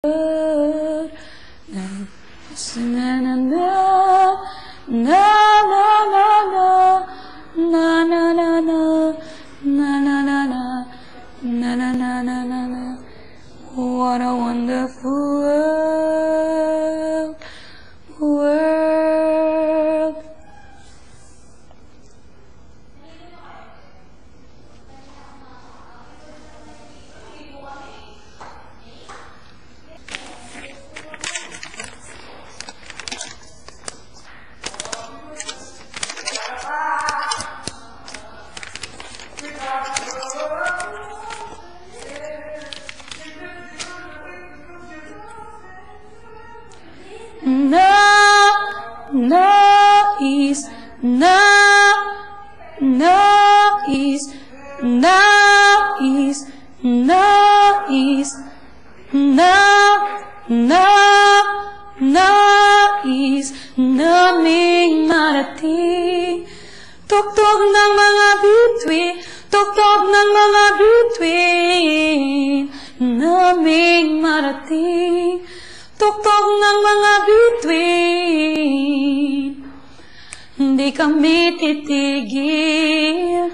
Na na na na na na na na na na na na na na. What a wonderful world. Nais naming marating. Tuktok ng mga bituin, tuktok ng mga bituin, naming marating. Tuktok ng mga bituin, hindi kami titigil.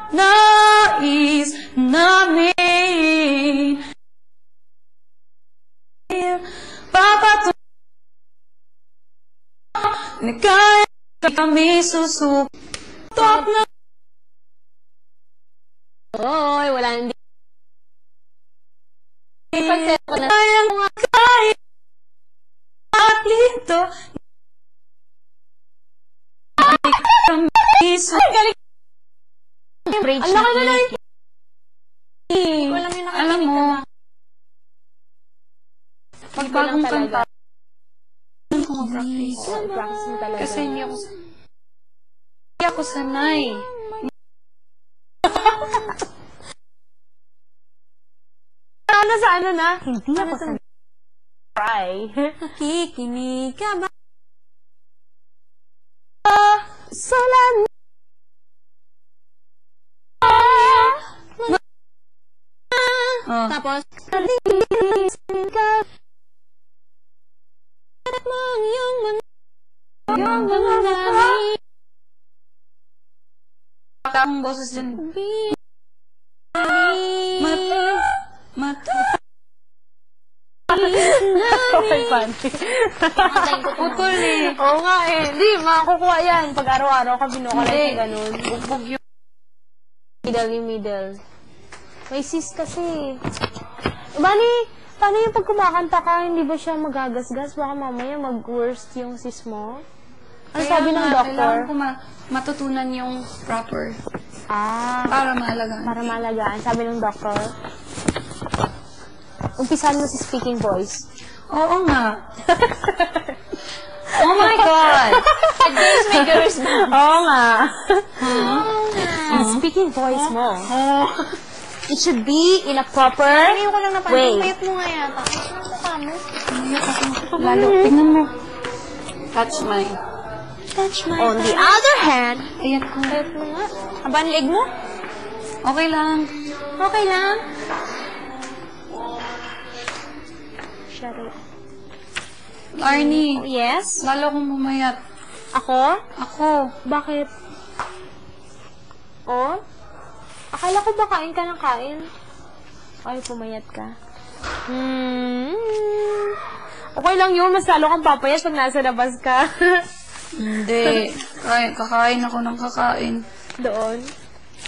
Nais namin papatuloy, kaya kami susuk. Top na oy, wala hindi. Kaya mga kaya at dito kami susuk. Bridge Alam mo na alam mo, pagbagong kanta practice mo talaga. kasi hindi ako sanay. Ano sa ano na? Hindi ako sanay. Try. Kikinig ka ba? Solan. Tapos, ang boses dyan. Mata. Putol eh. Oo nga eh. Hindi, makakukuha yan. Pag araw-araw ka binukalay ka ganun. Bugbog yung middle. May sis kasi. Bani, paano yung pag kumakanta ka, hindi ba siya magagasgas? Baka mamaya mag-worst yung sis mo? Ano sabi ng doktor? Kailangan ko matutunan yung proper. Para malagaan. Para malagaan. Sabi ng doktor. Umpisan mo si speaking voice. Oo nga. Oh my God! Advice makers na. Oo nga. Speaking voice mo. It should be in a proper Ayaw ko lang way. napansin. Payat mo nga yata. Ano mukha mo? Lalo, tingnan mo. Touch my. On the other hand, Ayan ko. Payat mo nga. haba ang leg mo? Okay lang. Okay lang. Shari. Arnie, Yes? lalo kong bumayat. Ako? Ako. Bakit? Oh? Akala ko ba kain ka ng kain? Ay, pumayat ka. Okay lang yun. Mas lalo kang papayat pag nasa labas ka. Hindi. Kakain ako ng kakain. Doon.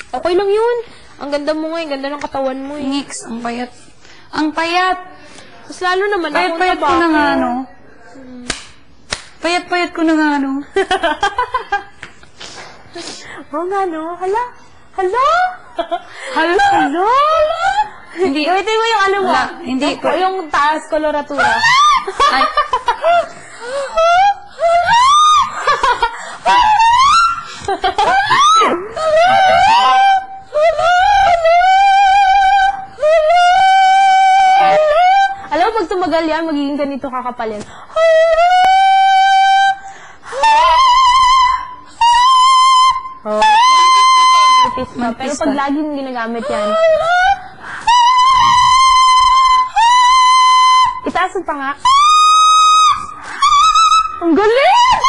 Okay lang yun. Ang ganda mo nga. Ang ganda ng katawan mo eh. Nix, ang payat. Ang payat! Mas lalo naman ako Payat-payat ko na nga, no? Payat-payat ko na nga, no? Oo nga, no? Hala? Hala? Hala! Hala? Hindi. Ulitin mo yung ano mo. Wala, hindi ko. Yung taas koloratura. Ay. Alam mo, pag tumagal yan, magiging ganito kakapal yan. Oh. Pero pag laging ginagamit yan, itaas pa nga. Ang galing!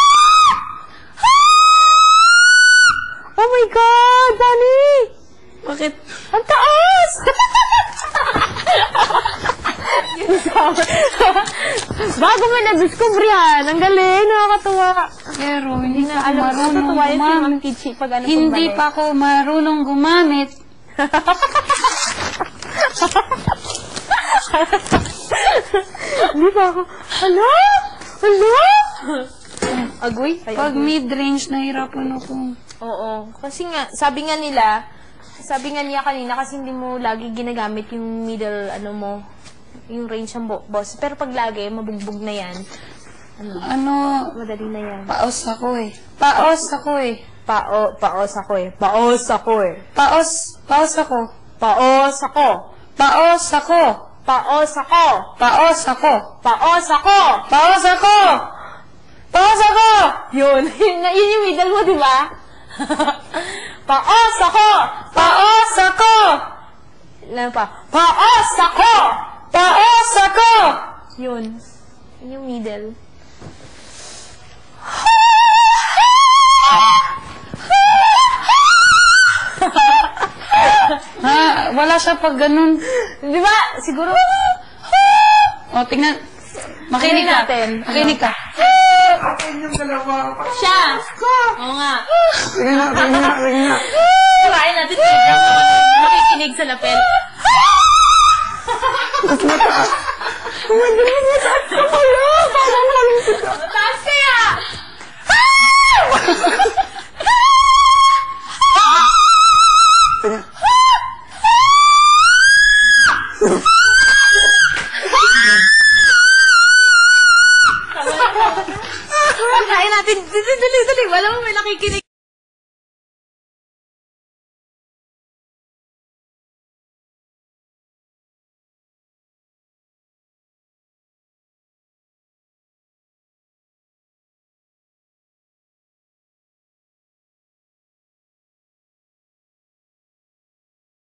Oh my God, Dani! Bakit? Ang taas! Bago mo na-discover yan. Ang galing, nakakatuwa. Pero hindi na ako Alam ko, marunong natutuwa yung si Ma'am gumamit. Kichi pag ano Hindi pagbalik. pa ako marunong gumamit. Hindi pa ako. Hala? Hala? Agoy? Pag mid-range, nahirapan ako. Oo. Kasi nga, sabi nga niya kanina, kasi hindi mo lagi ginagamit yung middle, yung range ng boss. Pero pag lagi, mabugbog na yan. Madali na yan. Paos ako eh. Paos ako eh. Paos ako eh. Paos ako eh. Paos ako. Paos ako. Paos ako. Paos ako. Paos ako. Paos ako. Paos ako. Paos ako. Yun. Yun yung middle mo, di ba? Paos ako. Paos ako. Ano pa? Paos ako. Paos ako. Yun. Yun yung middle. Wala siya pag ganun. Di ba? Siguro. O, tingnan. Makinig ka. natin. Makinig ka. Siya. Oo nga. Tingnan na. Turahin natin siya. Makikinig sa lapel. Mataas kaya! Turahin natin. Dali. Wala mo may nakikinig.